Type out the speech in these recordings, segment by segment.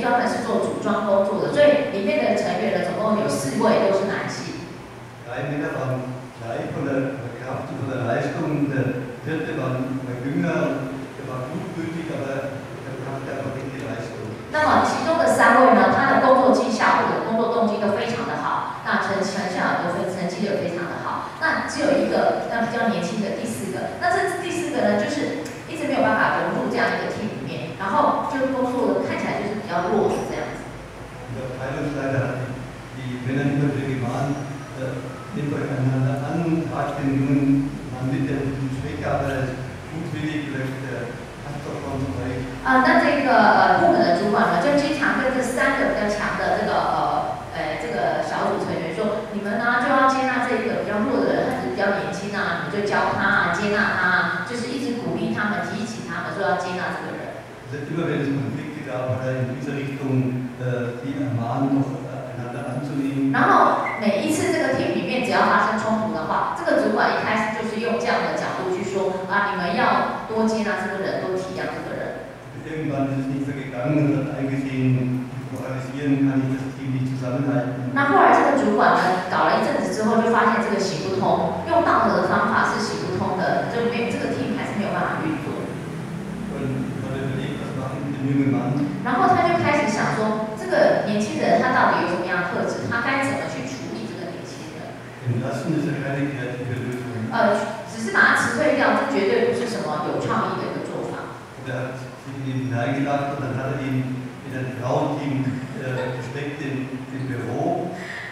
专门是做组装工作的，所以里面的成员呢，总共有4位都是男性。Drei Männer waren gleich von der Kraft und von der Leistung. Der vierte war jünger, der war gutmütig, aber der brachte einfach nicht die Leistung. 那么其中的3位呢，他的工作绩效或者工作动机都非常的好，那成绩也非常的好。那只有一个比较年轻的第4个，那这第4个呢，就是一直没有办法融入这样一个 team 里面，然后就工作看起来就是比较弱的这样子。Der Abteilungsleiter hat die Männer immer wieder gemahnt, nehmt euch einander an, fragt den jungen Mann mit, der Schwäche, aber er ist gutwillig, vielleicht passt doch von euch. 那这个部门的主管呢，就经常跟这3个比较强的这个小组成员说，你们呢就要接纳这个比较弱的人，他只是比较年轻啊，你们就教他啊，接纳他啊，就是一直鼓励他们，提醒他们说要接纳这个人。Immer wenn es Konflikte gab, hat er in dieser Richtung die ermahnt, noch einander anzunehmen. 然后每一次这个 team 里面只要发生冲突的话，这个主管一开始就是用这样的角度去说啊，你们要多接纳这个人，多体谅这个人。Irgendwann ist es nicht mehr gegangen und hat eingesehen, moralisieren kann ich das Team nicht zusammenhalten. 那后来这个主管呢，搞了一阵子之后，就发现这个行不通，用道德的方法是行不通的，就这个 team 还是没有办法运作。然后他就开始想说，这个年轻人他到底有什么样的特质，他该怎么去处理这个年轻人？只是把他辞退掉，这绝对不是什么有创意的一个做法。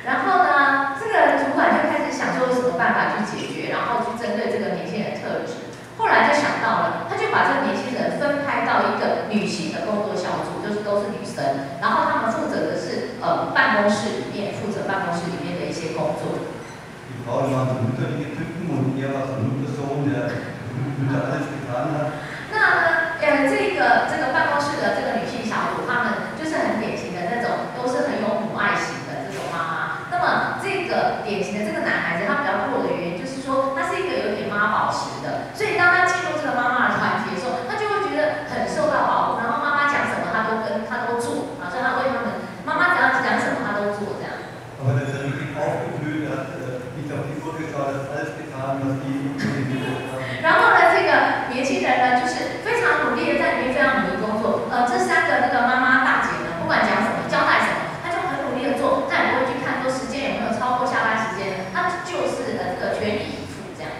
然后呢，这个主管就开始想说有什么办法去解决，然后去针对这个年轻人的特质。后来就想到了，他就把这个年轻人分派到一个女性的工作小组，就是都是女生，然后他们负责的是办公室里面的一些工作。那这个办公室的这个女性小组，她们就是很典型的那种，都是很有母爱型的这种妈妈。那么这个典型的这个男孩子，他比较弱的原因就是说，他是一个有点妈宝型的，所以当他进入这个妈妈的团体的时候，他就会觉得很受到保护，然后妈妈讲什么他都做，所以他为他们妈妈只要讲什么他都做这样。然后呢，这个年轻人呢，就是非常努力的在里面非常努力工作。这3个那个妈妈大姐呢，不管讲什么交代什么，她就很努力的做，她也不会去看说时间有没有超过下班时间，她就是这个全力以赴这样。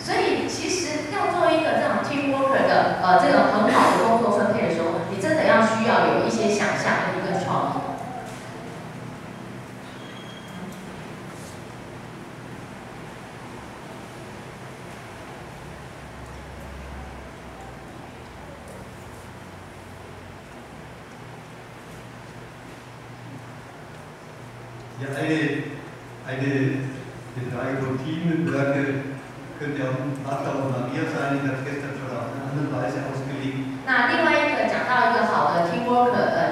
所以其实要做一个这种 team worker 的这种很好的工作分配的时候，你真的要需要有一些想象力跟创意。Ja, eine Frage von Teamworke könnte auch Martha und Maria sein. Ich habe es gestern schon auf eine andere Weise ausgelegt. 那另外一个讲到一个好的 teamwork 的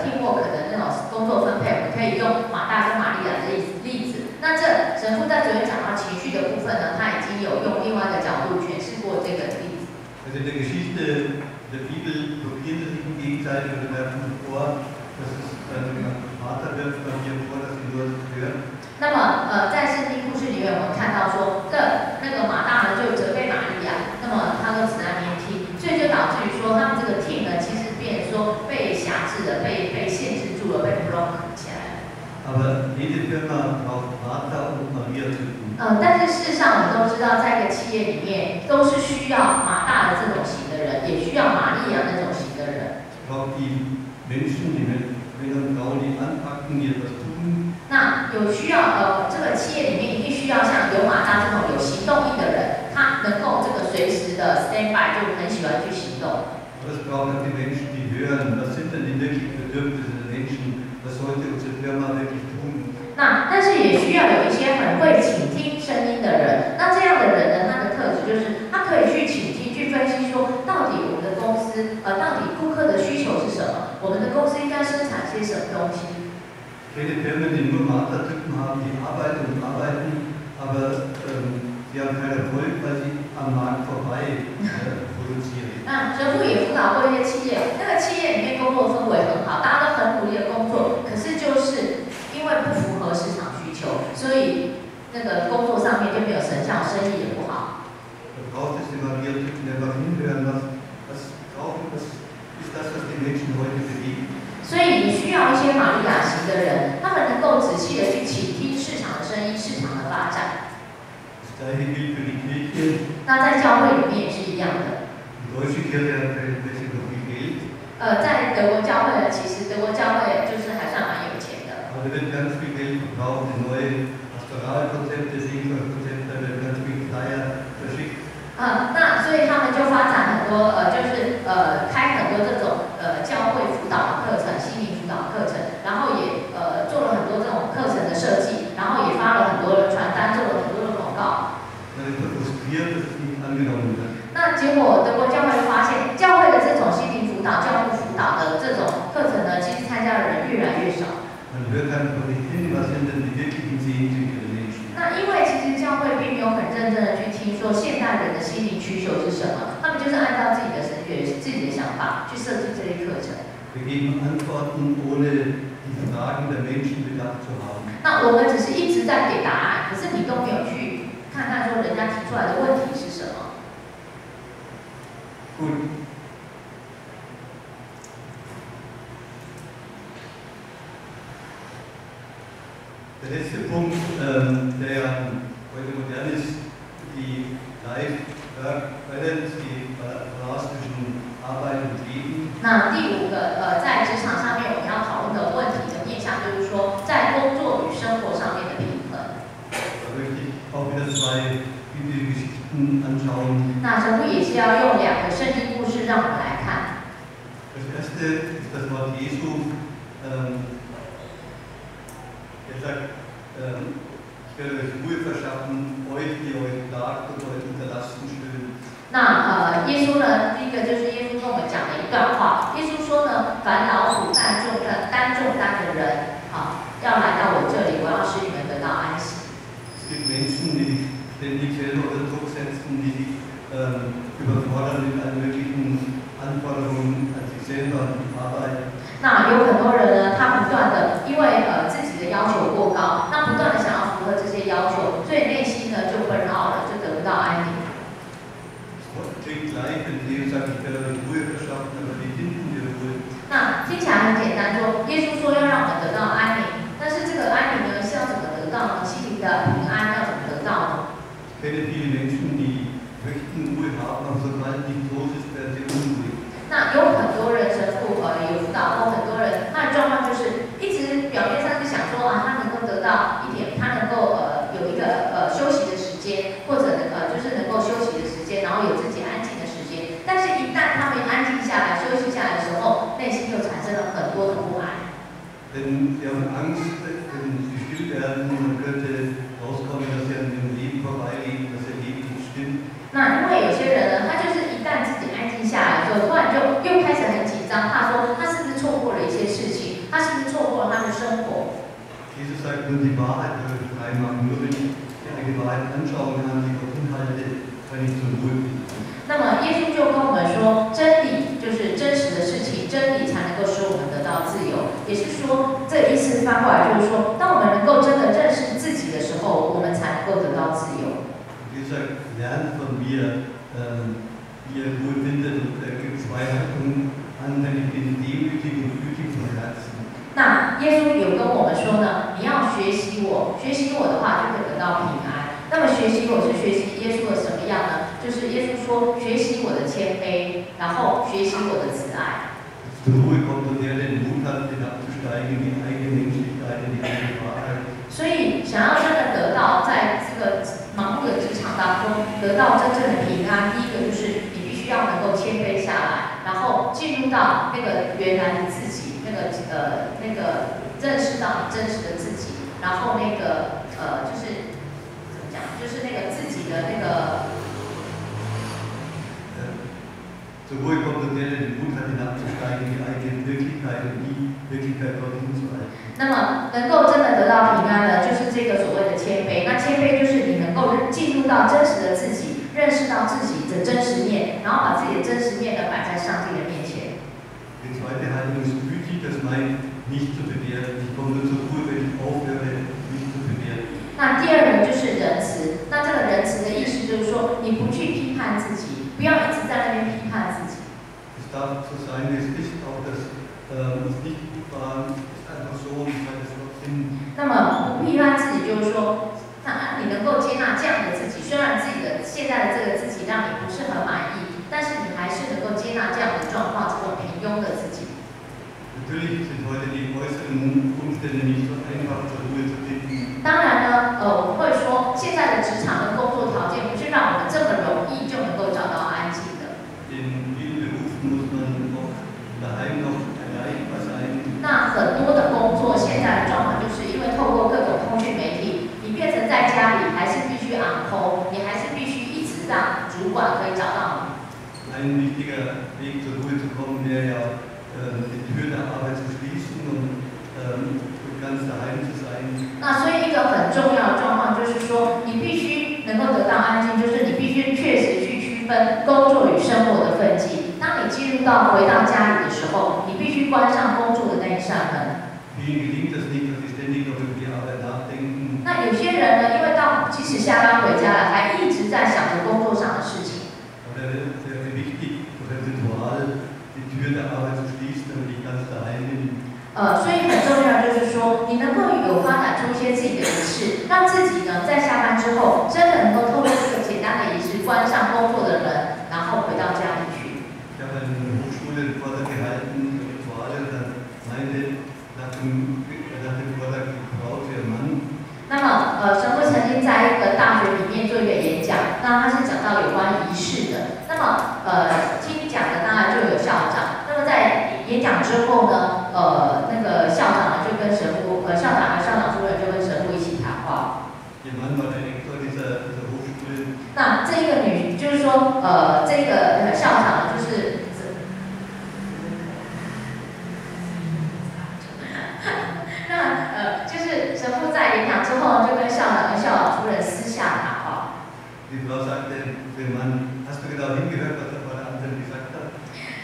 那种工作分配，我们可以用马大跟玛利亚的例子。那这神父在昨天讲到情绪的部分呢，他已经有用另外一个角度诠释过这个例子。Also in der Geschichte der Bibel blockieren sie sich gegenseitig und werfen vor, dass es Vater wirft Maria vor, dass sie nur hört. 那么在圣经故事里面，我们看到说，那个马大呢就责备玛利亚，那么他都只在那边听，所以就导致于说他们这个 team 呢，其实变成说被辖制了，被限制住了，被 block 起来了。Aber jede Firma braucht Martha und Maria zu tun. 但是事实上，我们都知道，在一个企业里面，都是需要马大的这种型的人，也需要玛利亚那种型的人。Braucht die Menschen, die Männer und Frauen, die anpacken, die etwas tun. 那有需要这个企业里面一定需要像有马大这种有行动力的人，他能够这个随时的 stand by， 就很喜欢去行动。Aber es braucht auch die Menschen, die hören, was sind denn die wirklichen Bedürfnisse der Menschen, was sollte unsere Firma wirklich tun. 但是也需要有一些很会倾听声音的人。那这样的人呢，他的特质就是他可以去倾听、去分析说，到底我们的公司到底顾客的需求是什么，我们的公司应该生产些什么东西。Viele Firmen, die nur Martha-Typen haben, die arbeiten und arbeiten, aber sie haben keinen Erfolg, weil sie am Markt vorbei produzieren. 那神父也辅导过一些企业，那个企业里面工作氛围很好，大家都很努力的工作，可是就是因为不符合市场需求，所以那个工作上面就没有成效，生意也不好。Braucht es immer wieder einfach hinhören, was brauchen, was ist das, was die Menschen heute bewegt. 所以你需要一些玛利亚型的人，他们能够仔细的去倾听市场的声音、市场的发展。Das gleiche gilt für die Kirche. 那在教会里面也是一样的。Die deutsche Kirche hat welche noch viel Geld. 在德国教会呢，其实德国教会就是还算蛮有钱的。Aber da wird ganz viel Geld verbraucht, die neue Pastoralkonzepte, Seelsorgekonzepte, da wird ganz viel Flyer verschickt. 那所以他们就发展很多就是开很多这种教会辅导的课程、心灵辅导课程，然后也做了很多这种课程的设计，然后也发了很多的传单，做了很多的广告。那结果德国教会发现，教会的这种心灵辅导、教牧辅导的这种课程呢，其实参加的人越来越少。那因为其实教会并没有很认真的去听说现代人的心灵需求是什么，他们就是按照自己的神学、自己的想法去设计这些课程。那我们只是一直在给答案，可是你都没有去看看说人家提出来的问题是什么。Der letzte Punkt, der heute modern ist, die Life-Work-Balance, die Balance zwischen Arbeit und Leben. 那第五个在职场上面我们要讨论的问题的面向，就是说在工作与生活上面的平衡。Da möchte ich auch wieder zwei Bibelgeschichten anschauen. 那神父也是要用两个圣经故事让我们来看。Das erste ist das Wort Jesu. Er sagt, ich werde euch Ruhe verschaffen, euch, die euch plagt und euch unter Lasten stöhnt. 那耶稣呢？第一个就是耶稣跟我们讲的一段话。耶稣说呢，凡劳苦担重担的人，要来到我这里，我要使你们得到安息。Es gibt Menschen, die sich ständig selber unter Druck setzen, die sich überfordern mit allen möglichen Anforderungen an sich selber und Arbeit. 那有很多人呢，他不断的因为自己的要求过高，那不断的想要符合这些要求，所以内心呢就纷扰了，就得不到安宁。Klingt gleich, wenn Jesus sagt, ich werde euch Ruhe verschaffen, aber wie finden wir Ruhe? 那听起来很简单，说耶稣说要让我们得到安宁，但是这个安宁呢是要怎么得到呢？心灵的平安要怎么得到呢？ Ich kenne viele Menschen, die möchten Ruhe haben, aber sobald nichts los ist, werden sie unruhig. 那有很多人神父有辅导过很多人，他的状况就是一直表面上是想说他能够得到一点，他能够有一个休息的时间，或者就是能够休息的时间，然后有自己安静的时间。但是，一旦他们安静下来、休息下来的时候，内心就产生了很多的不安。Denn sie haben Angst, wenn sie still werden, dann könnte rauskommen, dass sie an ihrem Leben vorbeileben, dass ihr Leben nicht stimmt. 那因为有些人呢，他就是一旦自己安静下来之后，突然就又开始很紧张，怕说他是不是错过了一些事情，他是不是错过了他的生活。Jesus sagt nur, die Wahrheit wird euch frei machen. Nur wenn ich die Wahrheit anschauen kann, die Gott inhalte, kann ich zur Ruhe finden. 那么耶稣就跟我们说，真理就是真实的事情，真理才能够使我们得到自由。也是说，这意思翻过来就是说，当我们能够真的认识自己的时候，我们才能够得到自由。Jesus sagt, lernt von mir, wie ihr Ruhe findet. Und er gibt zwei Haltungen an, denn ich bin demütig und gütig von Herzen. 那耶稣有跟我们说呢，你要学习我，学习我的话就会得到平安。那么学习我是学习耶稣的什么样呢？就是耶稣说，学习我的谦卑，然后学习我的慈爱。Zur Ruhe kommt und der den Mut hat, hinabzusteigen in die eigene Menschlichkeit, in die eigene Wahrheit. 所以，想要真的得到在这个忙碌的职场当中得到真正的平安，第一个就是你必须要能够谦卑下来，然后进入到那个原来的自己，那个认识到你真实的自己，然后就是怎么讲，就是那个自己的那个。Zur Ruhe kommt und der den Mut hat, hinabzusteigen in die eigene Wirklichkeit und die Wirklichkeit Gott hinzuhalten. 那么，能够真的得到平安的，就是这个所谓的谦卑。那谦卑就是你能够进入到真实的自己，认识到自己的真实面，然后把自己的真实面呢 Die zweite Haltung ist gütig, das meint nicht zu bewerten. Ich komme nur zur Ruhe, wenn ich aufhöre, nicht zu bewerten. 那第二个就是仁慈，那这个仁慈的意思就是说，你不去批判自己，不要一直在那边批判自己。Es darf so sein, wie es ist, auch das nicht gut war, ist einfach so, und weil es Gott sind. 那么不批判自己，就是说，你能够接纳这样的自己，虽然自己的现在的这个自己让你不是很满意，但是你还是能够接纳这样的状况，这种平庸的自己。Natürlich sind heute die äußeren Umstände nicht so einfach, zur Ruhe zu finden. 当然呢，我会说，现在的职场跟工作条件不是让我们这么容易就能够找到安静的。In vielen Berufen muss man auch daheim noch erreichbar sein. 那很多的工作现在的状况，就是因为透过各种通讯媒体，你变成在家里还是必须on call，你还是必须一直让主管可以找到你。Ein wichtiger Weg zur Ruhe zu kommen wäre ja, die Tür der Arbeit zu schließen und ganz daheim zu sein. 那所以一个很重要的状况就是说，你必须能够得到安静，就是你必须确实去区分工作与生活的分际。当你进入到回到家里的时候，你必须关上工作的那一扇门。Vielen gelingt das nicht, dass sie ständig noch über die Arbeit nachdenken. 那有些人呢，因为即使下班回家了，还一直在想着工作上的事情。Aber es wäre wichtig, durch ein Ritual die Tür der Arbeit zu schließen, damit ich ganz daheim bin. 所以很重要就是说，你能够有发展出一些自己的仪式，让自己呢在下班之后，真的能够透过这个简单的仪式关上工作的门，然后回到家里去。Ich habe eine Hochschule Vortrag gehalten, Rituale der Gemeinde nach dem Vortrag Frau für Mann. 那么，神父曾经在一个大学里面做一个演讲，那他是讲到有关仪式的。那么，听讲的当然就有校长。那么在演讲之后呢，那个校长呢就跟神父，校长和校长夫人就跟神父一起谈话。Ihr Mann war der Rektor dieser Hochschule. 那这个就是说，这个校长呢就是。就是神父在演讲之后，就跟校长跟校长夫人私下谈话。Die Frau sagte zu ihrem Mann, hast du genau hingehört, was der andere gesagt hat?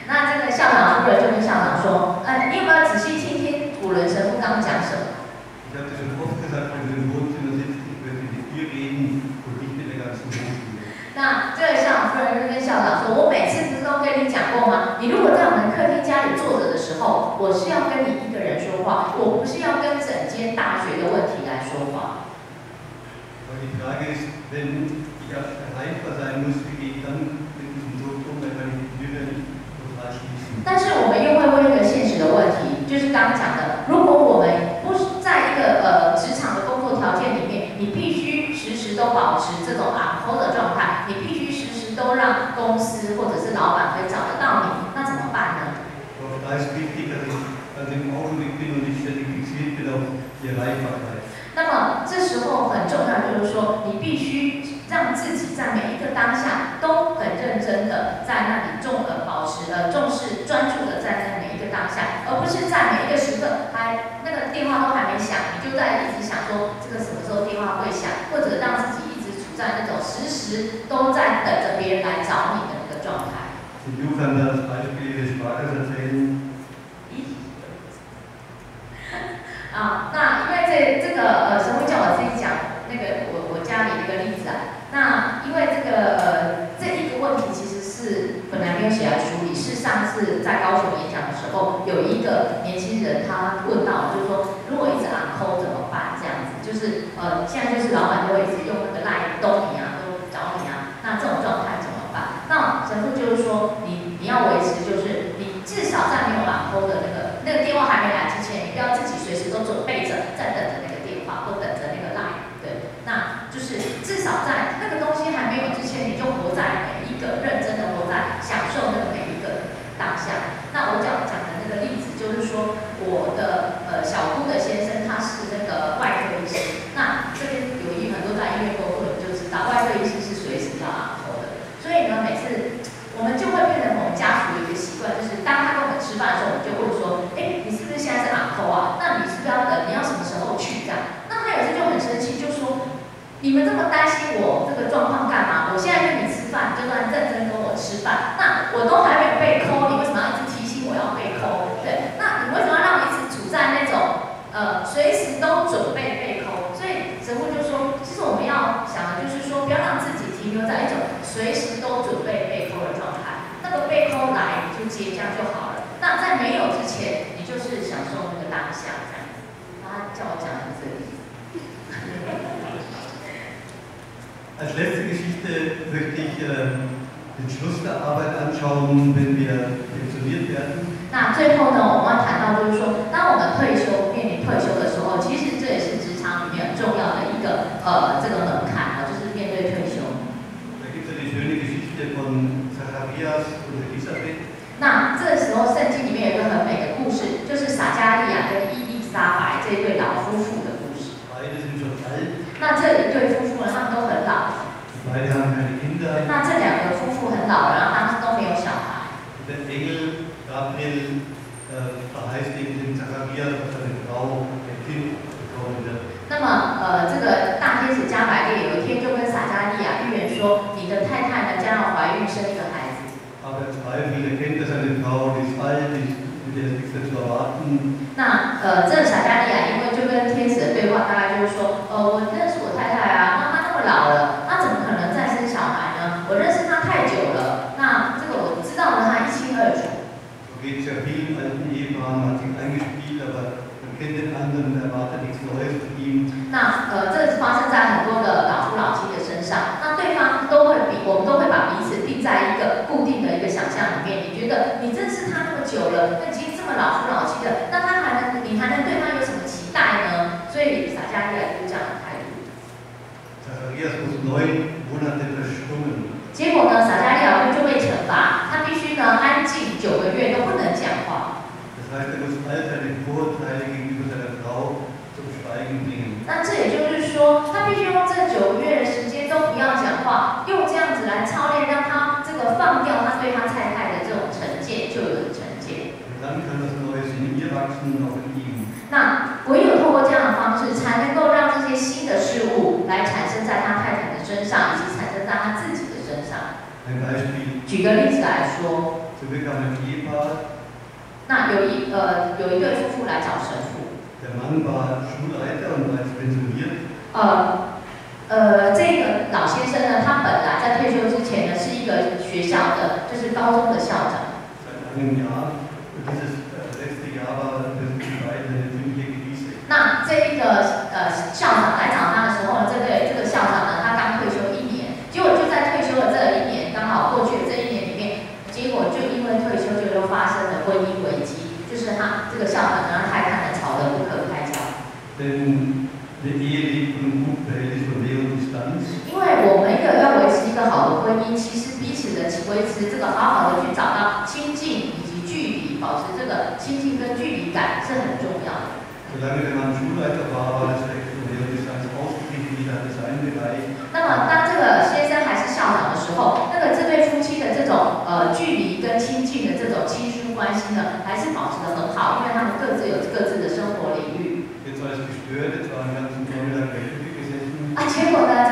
那这个校长夫人就跟校长说，你有没有仔细听听古伦神父刚讲什么？ Ich habe das schon oft gesagt, wenn du im Wohnzimmer sitzt, ich werde mit dir reden und nicht mit der ganzen Hochschule. 那这个校长夫人就跟校长说，我每次不是都跟你讲过吗？你如果在我们客厅家里坐着的时候，我是要跟你一个人说话，我不是要跟整间大学的问题来说话。 Aber die Frage ist, wenn ich erreichbar sein muss, wie gehe ich dann mit diesem Druck um, weil ich die Tür nicht total schließen? 但是我们又会问一个现实的问题，就是刚讲的，如果我们不是在一个职场的工作条件里面，你必须时时都保持这种on call的状态，你必须时时都让公司或者是老板可以找得到你，那怎么办呢？ Aber da ist wichtig, dass ich an dem Augenblick bin und nicht ständig fixiert bin auf die Erreichbarkeit. 那么这时候很重要，就是说你必须让自己在每一个当下都很认真的在那里保持重视专注的在那每一个当下，而不是在每一个时刻那个电话都还没响，你就在一直想说这个什么时候电话会响，或者让自己一直处在那种时时都在等着别人来找你的那个状态。 Die Jugend hat das Beispiel ihres Vaters erzählen. 那因为这个神父叫我自己讲那个我家里的一个例子啊。那因为这一个问题其实是本来没有写在书里，是上次在高雄演讲的时候，有一个年轻人他问到，就是说如果一直on call怎么办？这样子，就是现在就是老板就会一直用那个赖逗你啊，都找你啊，那这种状态怎么办？那神父就是说你要维持，就是你至少在没有on call的那个电话还没来之前，你不要自己随时都准备着，在等着那个电话或等着那个 line， 对，那就是至少在那个东西还没有之前，你就活在每一个认真的活在享受那个每一个当下。那我讲的那个例子就是说，我的小姑的先生他是那个外科医师，那这边有很多在医院工作的就知道，外科医师是随时要on call的，所以呢，每次我们就会变成我们家属的一个习惯，就是当他跟我们吃饭的时候，我们就会说，你是不是现在是on call啊？那你是不是要等？你要什么时候去这样？那他有时就很生气，就说你们这么担心我这个状况干嘛？我现在跟你吃饭，就算认真跟我吃饭，那我都还没有被call，你为什么要一直提醒我要被call？随时都准备被扣的状态。那个被扣来你就接，这样就好了。那在没有之前，你就是享受那个当下这样。他叫我讲到这里。Als letzte Geschichte möchte ich den Schluss der Arbeit anschauen, wenn wir pensioniert werden. 那最后呢，我们要谈到就是说，当我们面临退休的时候，其实这也是职场里面很重要的一个这个门槛啊，就是面对退休。Da gibt es eine schöne Geschichte von Zacharias und Elisabeth. 那这时候圣经里面有一个很美的故事，就是撒迦利亚跟伊丽莎白这一对老夫妇的故事。Beide sind schon alt. 那这一对夫妇呢，他们都很老。Beide haben keine Kinder. 那这两个夫妇很老了，然后他们都没有小孩。Der Engel Gabriel verheißt dem Zacharias, dass seine Frau ein Kind bekommen wird. 那么这个大天使加百列有一天就跟撒迦利亚预言说，你的太太呢将要怀孕生一个孩子。Aber Zweifel erkennt, dass seine Frau ist alt, mit der ist nichts mehr zu erwarten. 那这撒迦利亚因为就跟天使的对话，大概就是说，我认识我太太啊，那她那么老了，那怎么可能再生小孩呢？我认识她太久了，那这个我知道了她一清二楚。So geht es ja vielen alten Ehepaaren, man hat sich eingespielt, aber man kennt den anderen und erwartet nichts Neues von ihm. 那这发生在很多的老夫老妻的身上，那对方我们都会把彼此定在一个固定的一个想象里面。你觉得你认识他那么久了，那已经这么老夫老妻了，那你还能对他有什么期待呢？所以撒迦利亚就是这样的态度。Zacharias muss 9 Monate verstummen. 结果呢，撒迦利亚就被惩罚，他必须呢安静9个月都不能讲话。Das heißt, er muss all seine Vorurteile gegenüber seiner Frau zum Schweigen bringen. 那这也就是说，他必须用这9个月的时间都不要讲话，用这样子来操练，让他这个放掉他对他太太的这种成见，旧有的成见。Dann kann das Neues in ihr wachsen, auch in ihm. 那唯有透过这样的方式，才能够让这些新的事物来产生在他太太的身上，以及产生在他自己的身上。Ein Beispiel. 举个例子来说， So bekam ein Ehepaar. 那有一对夫妇来找神父。Der Mann war Schulleiter und war jetzt pensioniert. 这个老先生呢，他本来在退休之前呢，是一个学校的，就是高中的校长。Seit einem Jahr. Und dieses letzte Jahr war die beiden eine ziemliche Krise. 那这一个校长来找他的时候呢，这个校长呢，他刚退休1年，结果就在退休的这1年，刚好过去的这1年里面，结果就因为退休就又发生了婚姻危机，就是他这个校长跟他太太呢吵得不可开交。Denn die Ehe lebt von gut Verhältnis von Nähe und Distanz. 因为我们要维持一个好的婚姻，其实彼此的维持这个好好的去找到亲近以及距离，保持这个亲近跟距离感是很重要的。Solange der Mann Schulleiter war, war das Recht von Nähe und Distanz ausgeglichen, jeder hatte seinen Bereich. 那么当这个先生还是校长的时候，这对夫妻的这种距离跟亲近的这种亲疏关系呢，还是保持得很好，因为他们各自有各自的生活领域。Jetzt war es gestört, jetzt war den ganzen Vormittag in der Küche gesessen. 结果呢，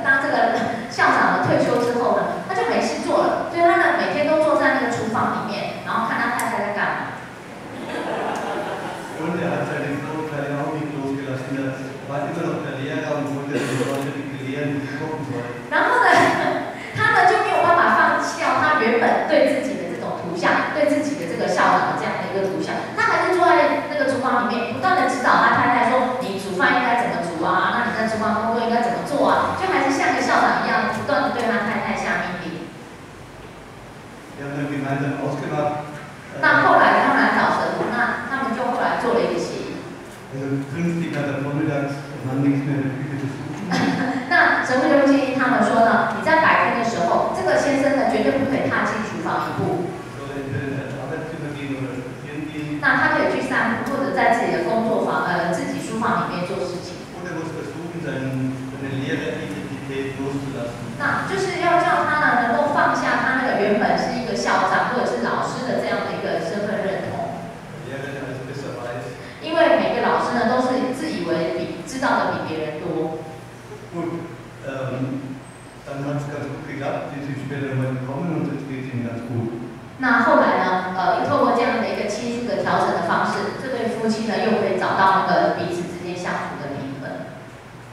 当这个校长退休之后呢，他就没事做了，所以他呢每天都坐在那个厨房里面，然后看他太太在干嘛。Und er hat seine Vorurteile auch nicht losgelassen. Er war immer noch der Lehrer und wollte die Leute belehren, wie sie kochen sollen. 然后呢，他就没有办法放弃掉他原本对自己的这种图像，对自己的这个校长的这样的一个图像，他还是坐在那个厨房里面，不断的指导他太太说，你煮饭应该怎么煮啊？那你在厨房工作应该怎么做啊？就还是像个校长一样，不断的对他太太下命令。Wir haben dann gemeinsam ausgemacht. 那后来他们来找神父，那他们就后来做了一个协议。Also künftig hat er vormittags Mann nichts mehr in der Küche zu suchen. 那神父就建议他们说呢，你在白天的时候，这个先生呢绝对不可以踏进厨房1步。Soll entweder in sein Arbeitszimmer gehen oder spazieren gehen. 那他可以去散步，或者在自己的工作房、自己书房里面做事情。Und er muss versuchen, seine Lehreridentität loszulassen. 那就是要叫他呢能够放下他那个原本是一个校长或者是老师的这样的一个身份认同。Lehrer, der alles besser weiß. 因为每个老师呢都是自以为知道的比别人多。Gut, dann hat es ganz gut geklappt. Die sind später mal gekommen und jetzt geht es ihnen ganz gut. 那后来呢，透过这样的一个亲疏的调整的方式，这对夫妻呢又可以找到那个彼此之间相处的平衡。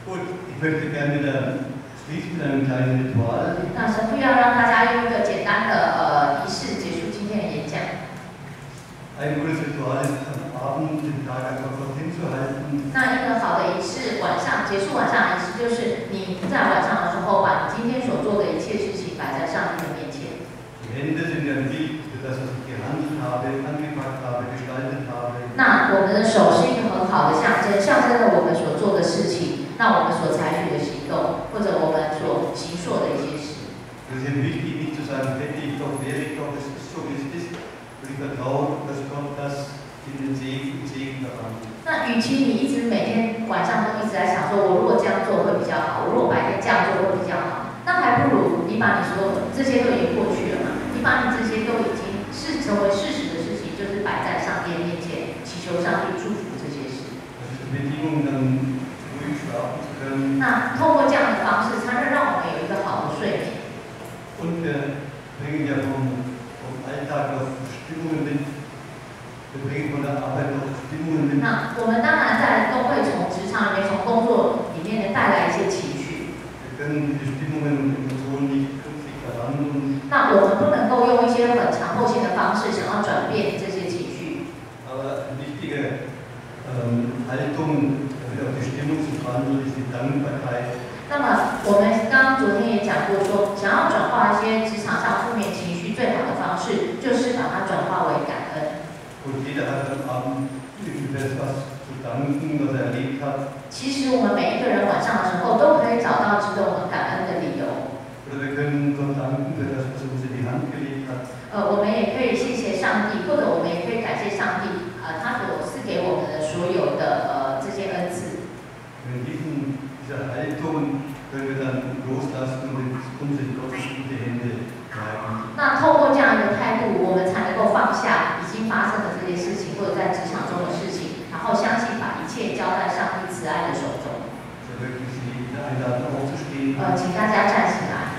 Gut, ich möchte gerne wieder schließen mit einem kleinen Ritual. 那神父要让 habe, angepackt habe, gestaltet habe. 那我们的手是一个很好的象征，象征了我们所做的事情，那我们所采取的行动，或者我们所行做的一些事。Es ist wichtig, nicht zu sagen, hätte ich doch, wäre ich doch, es ist so, wie es ist. Und ich vertraue, dass Gott das in den Segen verwandelt. 那与其你一直每天晚上都一直在想说，我如果这样做会比较好，我如果白天这样做会比较好，那还不如你把你所有这些都已经过去了嘛，你把你这些都已经是成为事实的事情，就是摆在上帝面前，祈求上帝祝福这些事。那透过这样的方式，才能让我们有一个好的睡眠。Und wir bringen ja vom Alltag noch Stimmungen mit. Wir bringen von der Arbeit noch Stimmungen mit. 那我们当然都会从职场里面、从工作里面带来一些情绪。Wir können die Stimmungen und Emotionen nicht künstlich verwandeln. 那我们不能够用一些很强迫性的方式，想要转变这些情绪。Aber eine wichtige Haltung, auf die Stimmung zu wandeln, ist die Dankbarkeit. 那么我们刚刚昨天也讲过说，想要转化一些职场上负面情绪，最好的方式就是把它转化为感恩。Und jeder hat am Abend etwas zu danken, was er erlebt hat. 其实我们每一个人晚上的时候都可以找到值得我们感恩的理由。Oder wir können Gott danken für das, was er uns in die Hand gelegt hat. 我们也可以谢谢上帝，或者我们也可以感谢上帝，他所赐给我们的所有的这些恩赐。In dieser Haltung können wir dann loslassen und uns in Gottes gute Hände treiben. 那透过这样一个态度，我们才能够放下已经发生的这些事情，或者在职场中的事情，然后相信把一切交在上帝慈爱的手中。So wirklich Sie einladen, aufzustehen. 请大家站起来。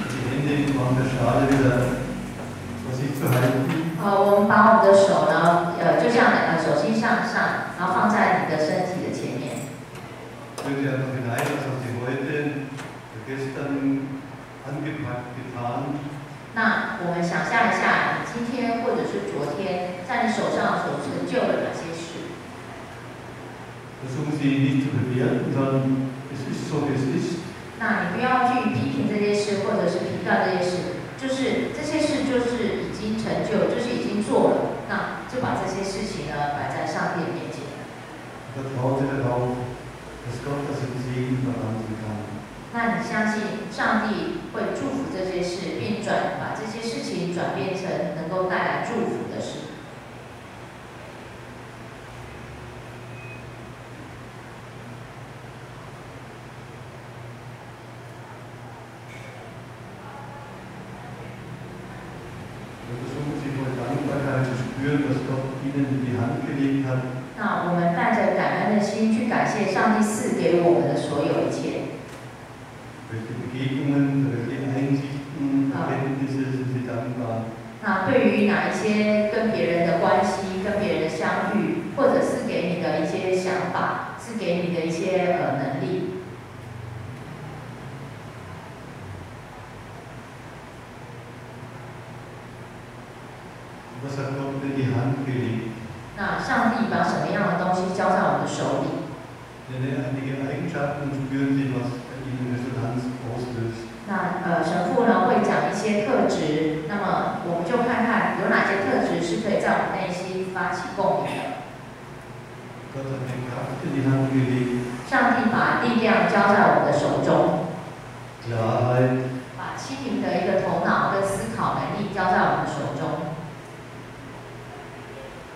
Die Hände von der Schale wieder vor sich zu halten. 我们把我们的手呢，就这样手心向上，然后放在你的身体的前面。Führen Sie einfach hinein, was haben Sie heute oder gestern angepackt, getan. 那我们想象一下，你今天或者是昨天在你手上所成就了哪些事？ Versuchen Sie nicht zu bewerten, sondern es ist so, wie es ist. 那你不要去批评这些事，或者是评断这些事，就是这些事就是已经成就，就是已经做了，那就把这些事情呢摆在上帝面前。 Vertrauen Sie darauf, dass Gott das in Segen verwandeln kann. 那你相信上帝会祝福这些事，并把这些事情转变成能够带来祝福的事。 Versuchen Sie voll Dankbarkeit zu spüren, was Gott Ihnen in die Hand gelegt hat. 那我们带着感恩的心去感谢上帝赐给我们的所有一切。 Für die Begegnungen, für die Einsichten, Erkenntnisse sind Sie dankbar. 那对于哪一些跟别人的关系、跟别人的相遇，或者是给你的一些想法，是给你的一些能力。 Was hat Gott in die Hand gelegt? 那上帝把什么样的东西交在我们的手里？ Einige Eigenschaften spüren Sie, was bei Ihnen Resonanz auslöst. 那神父呢会讲一些特质，那么我们就看看有哪些特质是可以在我们内心发起共鸣的。 Gott hat mir Kraft in die Hand gelegt. 上帝把力量交在我们的手中， Klarheit, 把清明的一个头脑跟思考能力交在我们的手中。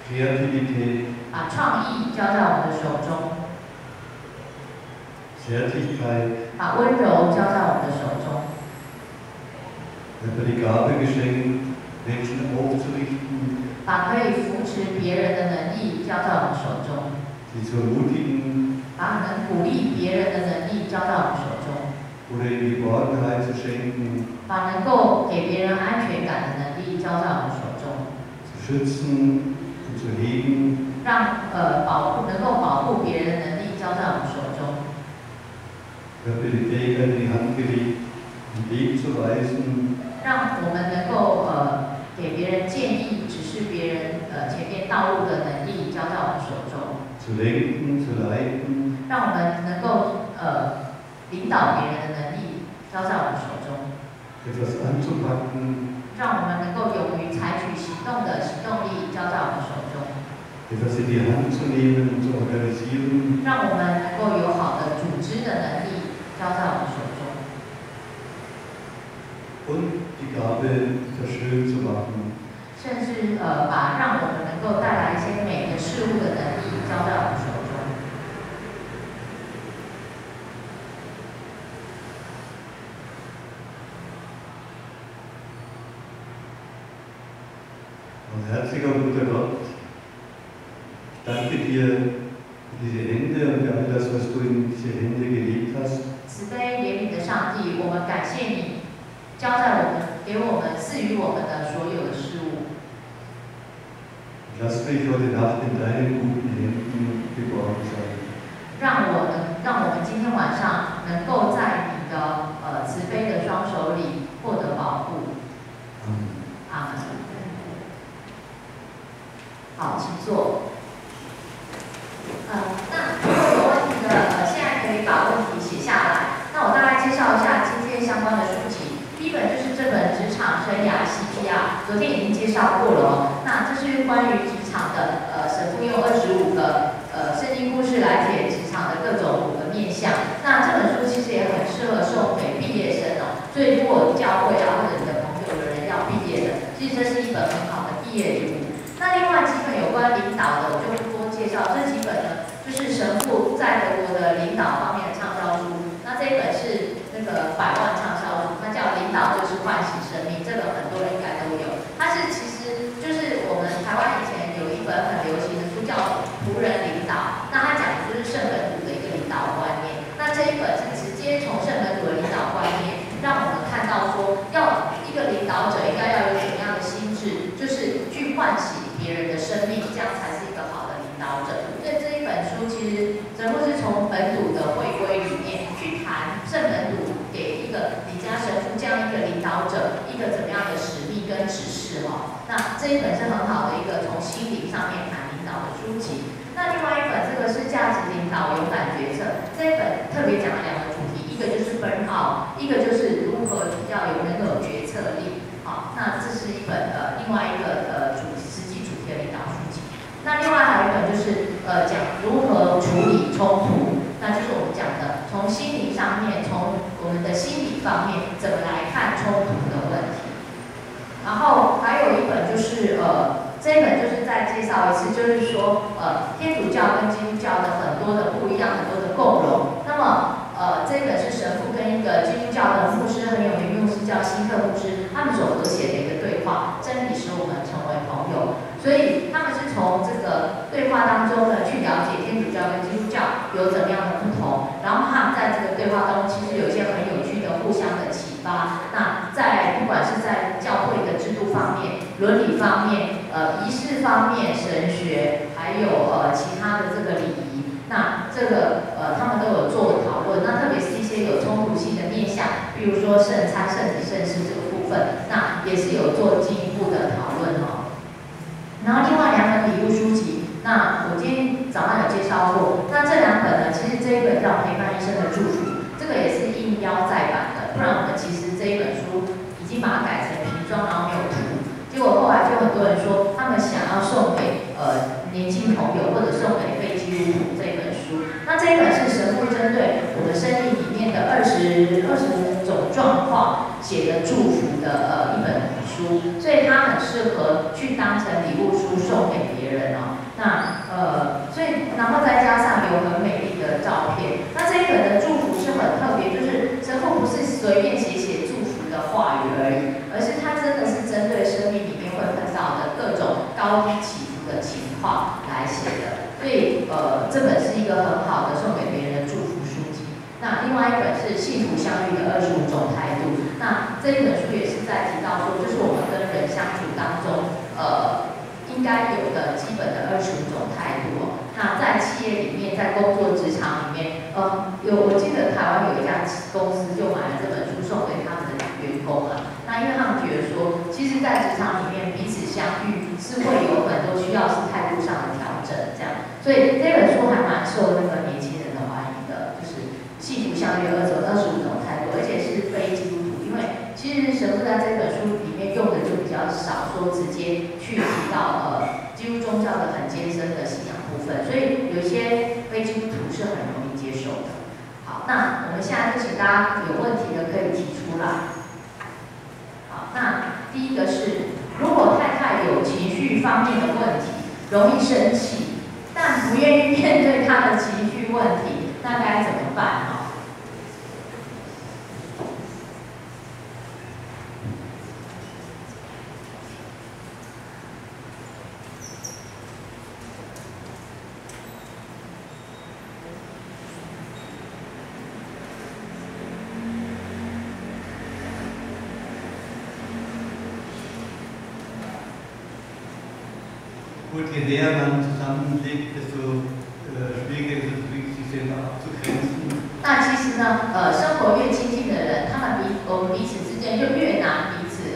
Kreativität, 把创意交在我们的手中， Zärtlichkeit, 把温柔交在我们的手中， er hat mir die Gabe geschenkt, Menschen aufzurichten, 把可以扶持别人的能力交在我们手中， sie zu ermutigen 把能鼓励别人的能力交在我们手中， oder ihnen Geborgenheit zu schenken, 把能够给别人安全感的能力交在我们手中， zu schützen und zu hegen. 让能够保护别人的能力交在我们手中。 Er hat mir die Fähigkeit in die Hand gelegt, den Weg zu weisen, 让我们能够给别人建议、指示别人前面道路的能力交在我们手中， zu lenken, zu leiten, 让我们能够领导别人的能力交在我们手中， etwas anzupacken, 让我们能够勇于采取行动的行动力交在我们手中， etwas in die Hand zu nehmen und zu organisieren, 让我们能够有好的组织的能力交在我们手中， und die Gabe, das schön zu machen. 甚至把让我们能够带来一些美的事物的能力交在我们手中。 Herziger guter Gott, ich danke dir für diese Hände und für all das, was du in diese Hände gelegt hast. 慈悲怜悯的上帝，我们感谢你交在我们、给我们、赐予我们的所有的事物。 Lass mich heute Nacht in deinen guten Händen geborgen sein. 让我们今天晚上能够在你的慈悲的双手里获得保护。阿门。好，请坐。那如果有问题的，现在可以把问题写下来。那我大概介绍一下今天相关的书籍。第一本就是这本《职场生涯 CPR》，昨天已经介绍过了哦。那这是关于职场的，神父用25个圣经故事来解职场的各种5个面向。那这本书其实也很适合送给毕业生哦。所以如果教会啊或者你的朋友有人要毕业的，其实这是一本很好的毕业礼物。那另外几本有关领导的，我就不多介绍。这几本呢，就是神父在德国的领导方面的畅销书。那这一本是那个100万畅销书，它叫《领导就是唤醒生命》，这个很多人应该都有。它是其实就是我们台湾以前有一本很流行的书叫《仆人领导》，那它讲的就是圣本笃的一个领导观念。那这一本是直接从圣本笃的领导观念，让我们看到说，要一个领导者应该要有什么样的心智，就是去唤醒别人的生命，这样才是一个好的领导者。所以这一本书其实神父是从本笃的回归里面去谈圣本笃给一个李家神父这样一个领导者一个怎么样的使命跟指示哈。那这一本是很好的一个从心灵上面谈领导的书籍。那另外一本这个是价值领导勇敢决策，这一本特别讲了2个主题，一个就是 burn out， 一个就是如何比较能够有决策力。好，那这是一本另外一个实际主题的领导书籍。那另外还有一本就是讲如何处理冲突，那就是我们讲的从心理上面，从我们的心理方面怎么来看冲突的问题。然后还有一本就是这一本就是再介绍一次，就是说天主教跟基督教的很多的不一样，很多的共融。那么这一本是神父跟一个基督教的牧师，很有名牧师叫辛克牧师，他们所合写的一个对话，真理使我们成为朋友。所以他们是从这个对话当中呢，去了解天主教跟基督教有怎么样的不同，然后他们在这个对话当中，其实有一些很有趣的互相的启发。那不管是在教会的制度方面、伦理方面、仪式方面、神学，还有其他的这个礼仪，那这个他们都有做讨论。那特别是一些有冲突性的面向，比如说圣餐、圣体、圣事这个部分，那也是有做进一步的讨论哦。然后另外2本礼物书籍，那我今天早上有介绍过。那这2本呢，其实这一本叫《陪伴一生的祝福》，这个也是应邀再版的。不然我们其实这一本书已经把它改成瓶装，然后没有图。结果后来就很多人说，他们想要送给年轻朋友，或者送给非基督徒这一本书。那这一本是神父针对我的生命里面的25种状况写的祝福的一本书，所以它很适合去当成礼物书送给别人哦。那所以然后再加上有很美丽的照片。那这一本的祝福是很特别，就是神父不是随便写祝福的话语而已，而是他真的是针对生命里面会碰到的各种高低起伏的情况来写的。所以这本是一个很好的送给别人的祝福书籍。那另外一本是幸福相遇的25种态度。那这一本书也是在提到说，就是我们跟人相处当中，应该有的基本的25种态度哦。那在企业里面，在工作职场里面，我记得台湾有一家公司就买了这本书送给他们的员工啊。那因为他们觉得说，其实，在职场里面彼此相遇是会有很多需要是态度上的调整，这样。所以这本书还蛮受那个年轻人的欢迎的，就是幸福相遇25种态度，而且是非基督徒，因为其实较少说直接去提到基督宗教的很艰深的信仰部分，所以有些非基督徒是很容易接受的。好，那我们现在就请大家有问题的可以提出来。好，那第一个是，如果太太有情绪方面的问题，容易生气，但不愿意面对她的情绪问题，那该怎么办呢？Je näher man zusammenlegt, desto schwieriger ist es wirklich, sich selber abzugrenzen. 那其实呢，生活越亲近的人，他们我们彼此之间就越难彼此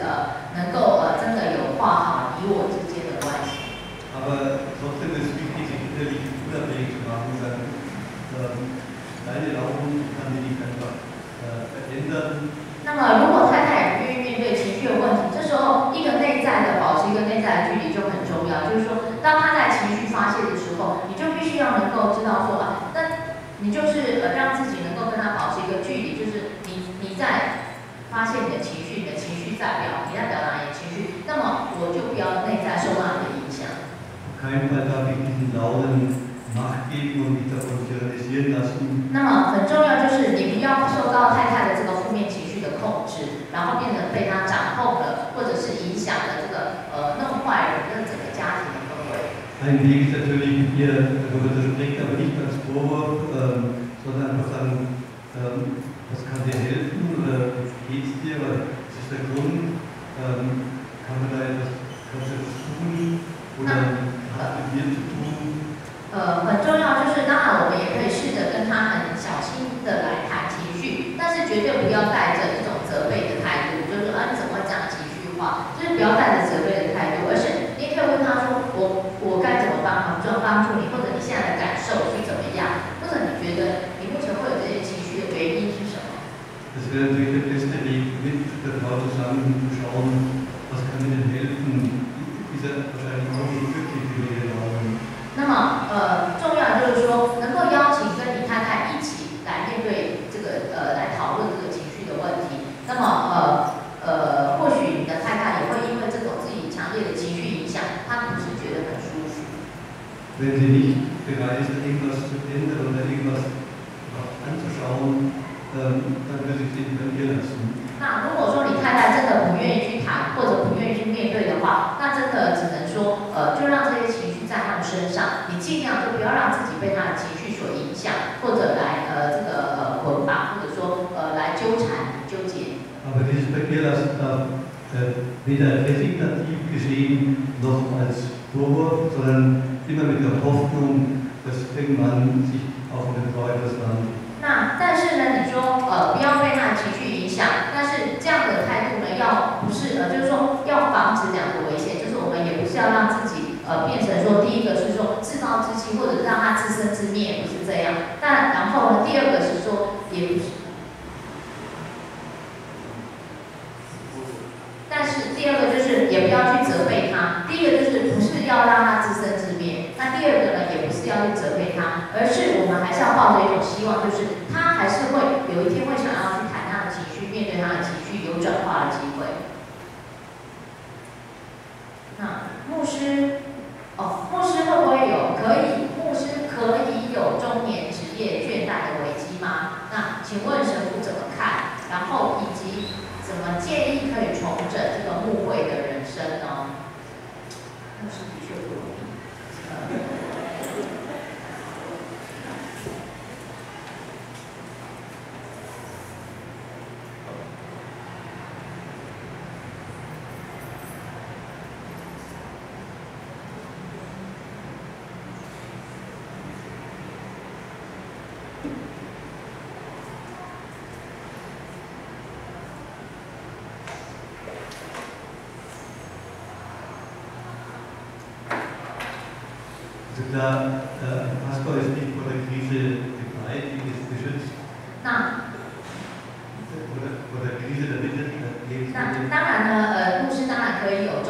能够真的有画好你我之间的关系。Aber trotzdem ist es wichtig, sich innerlich unabhängig zu machen und dann deine Laufen kann die nicht einfach verändern. 那么，如果太太也不愿意面对情绪的问题，这时候一个内在的保持一个内在的距离就很重要。就是说，当他在情绪发泄的时候，你就必须要能够知道说那你就是让自己能够跟他保持一个距离，就是你在发泄你的情绪，你的情绪在你在表达你的情绪，那么我就不要内在受到你的影响。Kein Fall darf ich diesen Launen Macht geben und mich davon terrorisieren lassen. 那么很重要就是你不要受到太太的这个负面情绪的控制，然后变成被他掌控了，或者是影响了这个弄坏了整个家庭的氛围。Ein Weg ist natürlich, mit ihr darüber zu sprechen, aber nicht als Vorwurf, sondern einfach sagen, was kann dir helfen oder geht es dir, was ist der Grund, kann man da etwas, kannst du etwas tun oder hat mit mir zu tun? 很重要就是，当然我们也可以试着跟他很小心的来谈情绪，但是绝对不要带着一种责备的态度，就是说你怎么会这样情绪化，就是不要带着责备的态度，而是你可以问他说，我该怎么帮助你，或者你现在的感受是怎么样，或者你觉得你目前会有这些情绪的原因是什么？ Das wäre natürlich der beste Weg, mit der Frau zusammen zu schauen, was kann mir denn helfen, ist er wahrscheinlich auch nicht glücklich über ihre Launen. 那么重要的就是说，能够邀请跟你太太一起来面对这个来讨论这个情绪的问题。那么或许你的太太也会因为这种自己强烈的情绪影响，她不是觉得很舒服。Wenn sie nicht bereit ist, irgendwas zu ändern oder irgendwas anzuschauen, dann würde ich sie bei ihr lassen. 那如果说你太太真的不愿意去谈，或者不愿意去面对的话，那真的只能说就让这些情绪在他们身上，你尽量就不要让自己被他的情绪所影响，或者来捆绑，或者说来纠缠纠结。Aber dieses bei ihr lassen darf weder resignativ geschehen noch als Vorwurf, sondern immer mit der Hoffnung, dass irgendwann sich auch mit der Frau etwas wandelt. 那但是呢，你说不要被他的情绪影响，但是这样的态度呢，不是就是说要防止两个危险，就是我们也不是要让自己变成说第一个是说自暴自弃，或者是让他自生自灭，不是这样。那然后呢，第二个是说也不是，但是第二个就是也不要去责备他，第一个就是不是要让他自生自灭，那第二个呢也不是要去责备他，而是我们还是要抱着一种希望，就是他还是会有一天会想要去谈他的情绪，面对他的情绪，有转化的机会。那牧师会不会有牧师可以有中年职业倦怠的危机吗？那请问神父怎么看？然后以及怎么建议可以重整这个牧会的人生呢？牧师的确不容易。Also klar, Pastor ist nicht vor der Krise gefeit, ist geschützt. 那 vor der Krise der Lebensmittel. 当然呢，牧师当然可以有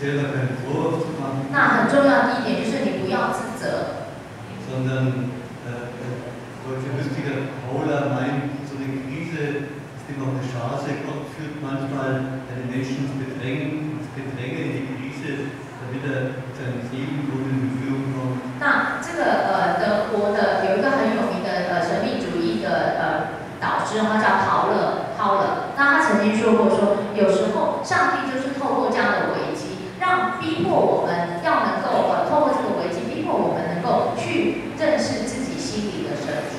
selber keinen Vorwurf zu machen. 那很重要的一点就是你不要自责。 Sondern deutsche Mystiker Paula meint, so eine Krise ist immer eine Chance. Gott führt manchmal einen Menschen ins Bedränge in die Krise, damit er mit seinem Seelengrund in Berührung kommt. 那这个德国的有一个很有名的神秘主义的导师，他叫陶勒。那他曾经说过有时候上帝就是透过这样的危机，让逼迫我们要能够透过这个危机逼迫我们能够去认识自己心里的深处。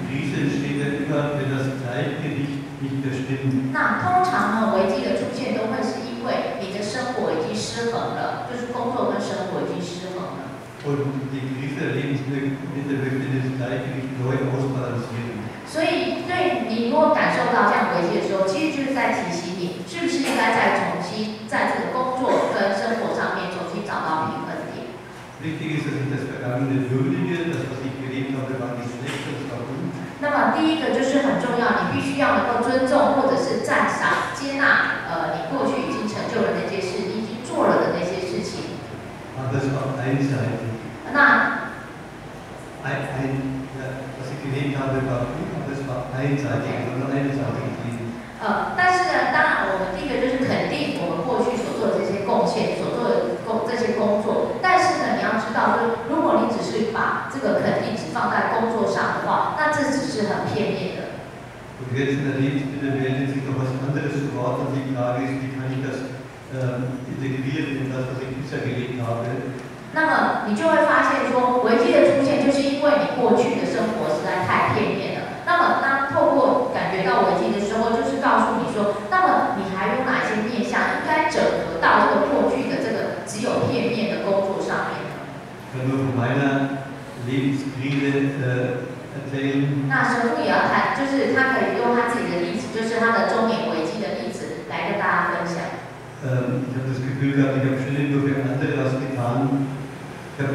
Die Krise entsteht ja immer, wenn das Gleichgewicht nicht mehr stimmt. 那通常呢，危机的出现都会是因为你的生活已经失衡了，就是工作跟生活已经失衡了。 Und die Krise der Lebensmittel möchte das Gleichgewicht neu ausbalancieren. 所以，对你如果感受到这样危机的时候，其实就是在提醒你，是不是应该再重新在这个工作跟生活上面重新找到平衡点。 Wichtig ist, dass ich das Vergangene würdige, das, was ich gelebt habe, war nicht schlecht, das war gut. 那么第一个就是很重要，你必须要能够尊重或者是赞赏、接纳你过去已经成就的那些事，你已经做了的那些事情。 Aber das war einseitig. 那 was ich gelebt habe, war gut, aber es war einseitig, nur einseitig gewesen. 但是呢，当然我们第一个就是肯定我们过去所做的这些贡献，所做的这些工作。但是呢，你要知道，就是如果你只是把这个肯定只放在工作上的话，那这只是很片面的。 Und jetzt in der Lebensmittelwelt sich noch was anderes zu Wort und die Frage ist, wie kann ich das integrieren in das, was ich bisher gelebt habe. 那么你就会发现说，危机的出现就是因为你过去的生活实在太片面了。那么当透过感觉到危机的时候，就是告诉你说，那么你还有哪些面向应该整合到这个过去的这个只有片面的工作上面呢？ Ich kann nur von meiner Lebenskrise erzählen. 那神父也要谈，就是他可以用他自己的例子，就是他的中年危机的例子来跟大家分享。Ich habe das Gefühl gehabt, ich habe schnell nur für andere was getan. Ich habe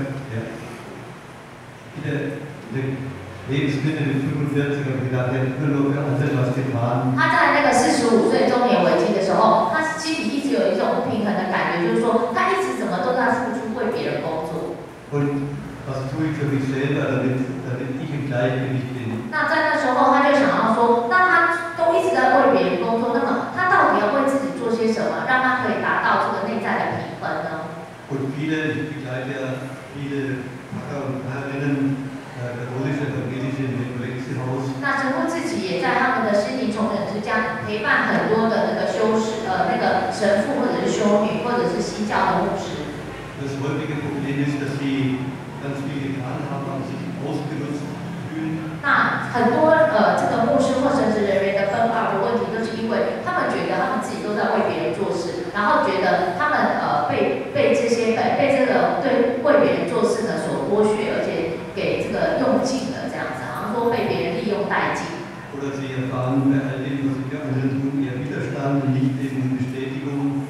in der Lebensmittel mit 45 habe ich gedacht, ich habe immer nur für andere was getan. 他在那个45岁中年危机的时候，他心里一直有一种不平衡的感觉，就是说他一直怎么都在付出为别人工作。 Und was tue ich für mich selber, damit ich im Gleichgewicht bin? 那在那时候，他就想要说，那他都一直在为别人工作，那么他到底要为自己做些什么，让他可以达到这个内在的平衡呢？ Und ich begleite ja viele Pfarrer und Pfarrerinnen, katholische, evangelische im Wechselhaus. 那神父自己也在他们的心灵重整之家陪伴很多的那个那个神父或者是修女或者是新教的牧师。 Das häufige Problem ist, dass sie ganz viel getan haben, aber sich ausgenutzt fühlen. 那很多这个牧师或神职人员的分二的问题，都是因为他们觉得他们自己都在为别人做事，然后觉得他们被这个对为别人做事呢所剥削，而且给这个用尽了这样子，好像说被别人利用殆尽。 Oder sie erfahren bei all dem, was sie für andere tun, eher Widerstand und nicht eben Bestätigung.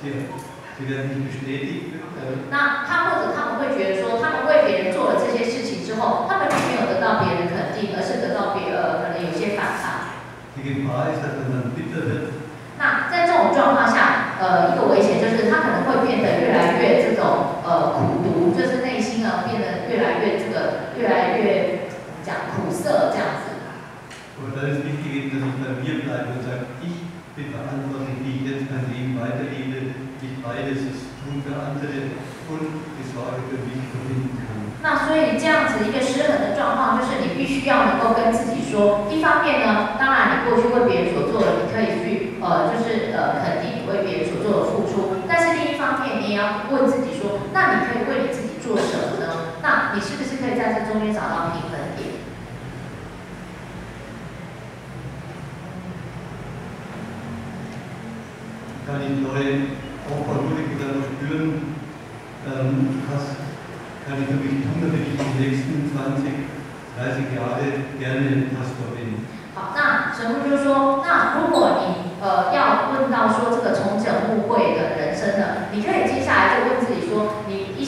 Sie werden nicht bestätigt. 那他们会觉得说，他们为别人做了这些事情之后，他们并没有得到别人肯定，而是得到可能有些反弹。 Die Gefahr ist, dass man bitter wird. 那在这种状况下，一个危险就是他可能会变得越来越这种苦毒，就是内心呢变得越来越讲苦涩这样子。 Aber da ist wichtig, dass ich bei mir bleibe und sage, ich bin verantwortlich, wie ich jetzt mein Leben weiterlebe, nicht beides tun für andere und die Sorge für mich verbinden kann. 那所以这样子一个失衡的状况，就是你必须要能够跟自己说，一方面呢，当然你过去为别人所做的，你可以去肯定你为别人所做的付出，但是另一方面，你也要问自己说，那你可以为你自己做什么呢？那你是不是可以在这中间找到平衡点？ Kann ich neue Aufbaupolitik dann noch spüren, was kann ich für mich tun, damit ich die nächsten 20, 30 Jahre gerne Pastor bin. 好，那神父就说，那如果你要问到说这个重整牧会的人生呢，你可以接下来就问自己说，你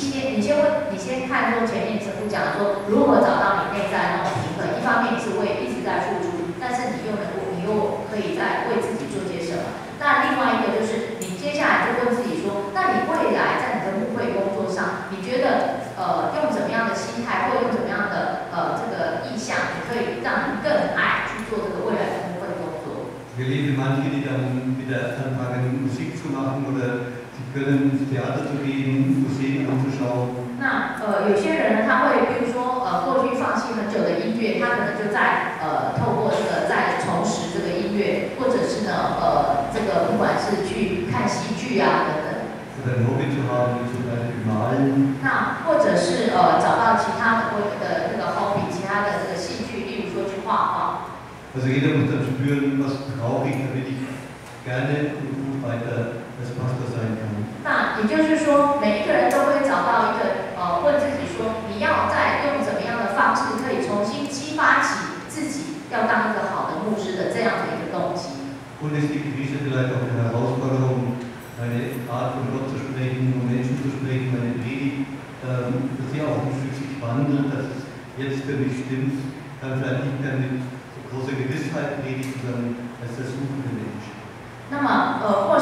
先看说前面神父讲说如何找到你内在那种平衡，一方面你是一直在付出，但是你又可以在为自己做些什么。那另外一个就是你接下来就问自己说，那你 manche, die dann wieder anfangen, Musik zu machen oder sie können ins Theater zu gehen, Museen anzuschauen. 那有些人呢，他会比如说过去放弃很久的音乐，他可能就在透过这个再重拾这个音乐，或者是呢这个不管是去看戏剧啊等等。 Oder ein Hobby zu haben, wie zum Beispiel Malen. 那或者是找到其他的这个 hobby， 其他的这个兴趣，例如说去画画。Also jeder muss dann spüren, was brauche ich, damit ich gerne und gut weiter als Pastor sein kann. 那也就是说，每一个人都会找到一个问自己说，你要在用怎么样的方式，可以重新激发起自己要当一个好的牧师的这样的一个动机。Und ist die Krise vielleicht auch eine Herausforderung, meine Art von Gott zu sprechen, von Menschen zu sprechen, meine Predigt, dass sie auch ein Stück sich wandelt, dass es jetzt für mich stimmt, kann vielleicht nicht mehr mit so großer Gewissheit predigen, sondern als der suchende Mensch. 那么或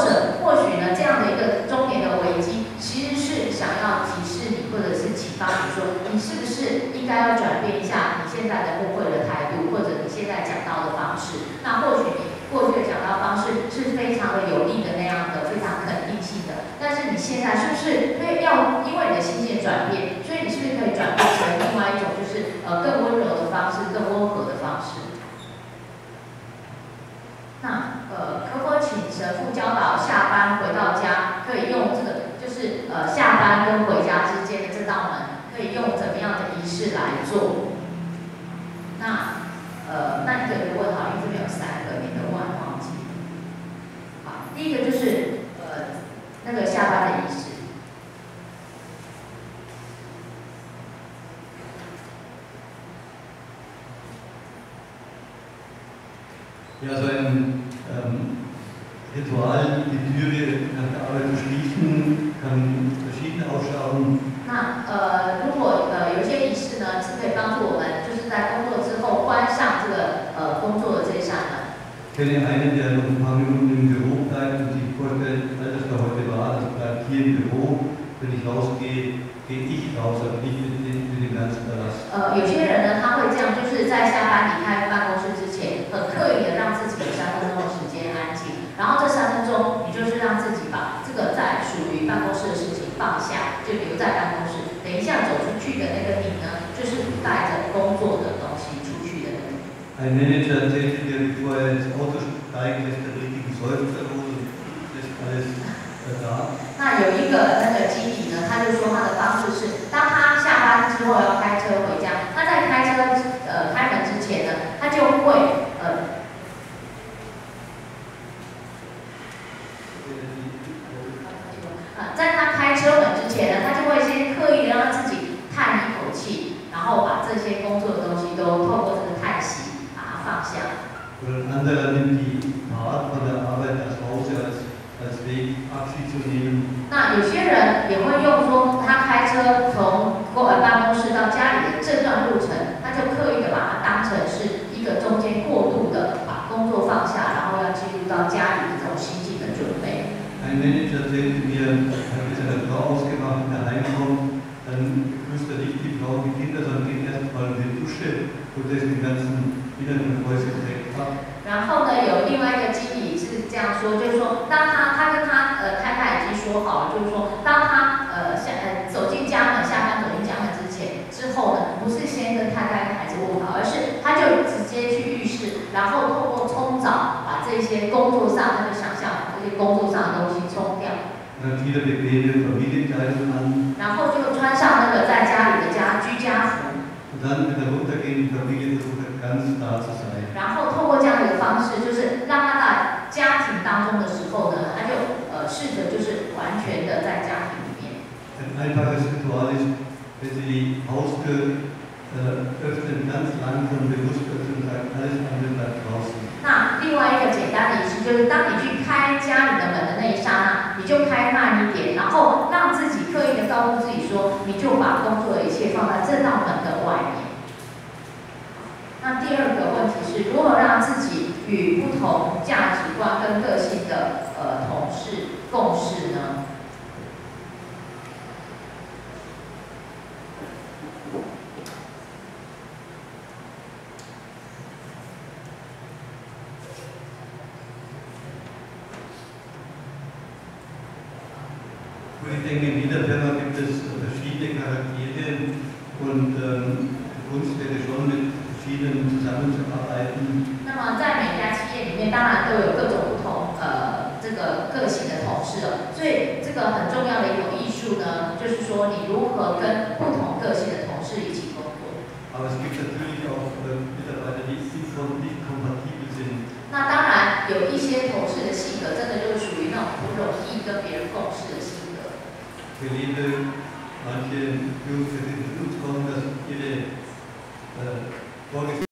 许呢，这样的一个中年的危机，其实是想要提示你，或者是启发你说，你是不是应该要转变一下你现在的牧会的态度，或者你现在讲道的方式？那或许你过去的讲道方式是非常的有力的那样的，非常肯定性的，但是你现在是不是要因为你的心境转变，所以你是不是可以转变成另外一种，就是更温柔的方式，更温和的方式？那可否请神父教导下班回到家可以用这个，就是下班跟回家之间的这道门，可以用怎么样的仪式来做？那一个一个问好，因为这边有3个，你的忘记。好，第一个就是那个下班的仪式。 Ja, so ein Ritual, die Türe nach der Arbeit zu schließen, kann verschieden ausschauen. 那如果有一些仪式呢，是可以帮助我们，就是在工作之后关上这个工作的这扇门。 Ich kenne einen, der noch ein paar Minuten im Büro bleibt und sich vorstellt, all das da heute war, das bleibt hier im Büro. Wenn ich rausgehe, gehe ich raus, aber nicht mit dem ganzen Palast. 有些人呢，他会这样，就是在下班离开办公室之前，很刻意的让自己有3分钟的时间安静，然后这3分钟，你就是让自己把这个在属于办公室的事情放下，就留在办公室。等一下走出去的那个你呢，就是不带着工作的东西出去的那个你。 Ein Manager erzählte mir, bevor er ins Auto steigt, lässt er richtigen Seufzer los und lässt alles da. 那有一个那个经理呢，他就说他的方式是，当他下班之后要开车回家，他在开门之前呢，他就会在他开车门之前呢，他就会先刻意的让自己叹一口气，然后把这些工作的东西都透过这个叹息把它放下。 Oder ein anderer nimmt die Fahrt von der Arbeit nach Hause als Weg, Abschied zu nehmen. 那有些人也会用说，他开车从办公室到家里的这段路程，他就刻意的把它当成是一个中间过渡的，把工作放下，然后要进入到家里的这种心境的准备。 Ein Manager erzählte mir, er hat mit seiner Frau ausgemacht, wenn er heimkommt, dann begrüßt er nicht die Frau und die Kinder, sondern geht erst mal in die Dusche und lässt den ganzen inneren Häuser direkt ab. 然后呢，有另外一个经理是这样说，就是说，当他跟他太太已经说好了，就是说，当他走进家门，下班走进家门之后呢，不是先跟太太跟孩子问好，而是他就直接去浴室，然后透过冲澡把这些工作上他就想象这些工作上的东西冲掉。 Dann zieht er bequeme Familienkleidung an. 然后就穿上那个在家里的居家服。 Und dann, wenn er runtergeht, die Familie versucht ganz da zu sein. 然后透过这样的一个方式，就是让他在家庭当中的时候呢，他就试着就是完全的在家庭里面。 Ein einfaches Ritual ist, wenn Sie die Haustür öffnen, ganz langsam bewusst öffnen und sagen, alles andere bleibt draußen. 那另外一个简单的仪式就是，当你去开家里的门的那一刹那，你就开慢一点，然后让自己刻意的告诉自己说，你就把工作的一切放在这道门的外面。那第二个问题是，如何让自己与不同价值观跟个性的同事共事呢？ Ja, denke, in jeder Firma gibt es verschiedene Charaktere und Kunst wäre schon mit verschiedenen zusammenzuarbeiten. 那么在每一家企业里面，当然都有各种不同这个个性的同事哦，所以这个很重要的一种艺术呢，就是说你如何跟不同个性的同事一起工作。Aber es gibt natürlich auch Mitarbeiter, die schon nicht kompatibel sind. 那当然有一些同事的性格，真的就是属于那种不容易跟别人共事的性格。Ich erlebe manche Führungskräfte zu uns kommen, dass ihre Vorgesetzten